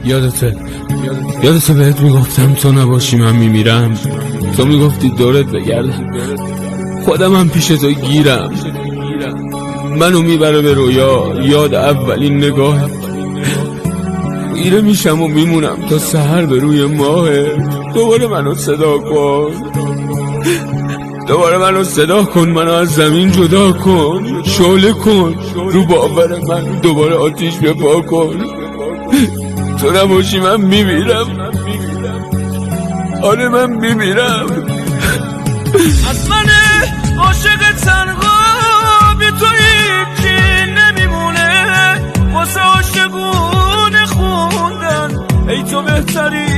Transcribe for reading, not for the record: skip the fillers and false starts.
یادته بهت میگفتم تو نباشی من میمیرم، تو میگفتی دورت بگردم، خودم هم پیش تو گیرم، منو میبره به رویا، یاد اولین نگاه، خیره میشم و میمونم تا سحر به روی ماه. دوباره منو صدا کن، دوباره منو صدا کن، منو از زمین جدا کن، شعله کن رو باور من، دوباره آتیش بپا کن. تو نباشی من میمیرم، آره من میمیرم. از من عاشق تنها بی تو هیچی نمیمونه، واسه عاشقونه خوندن ای تو بهتری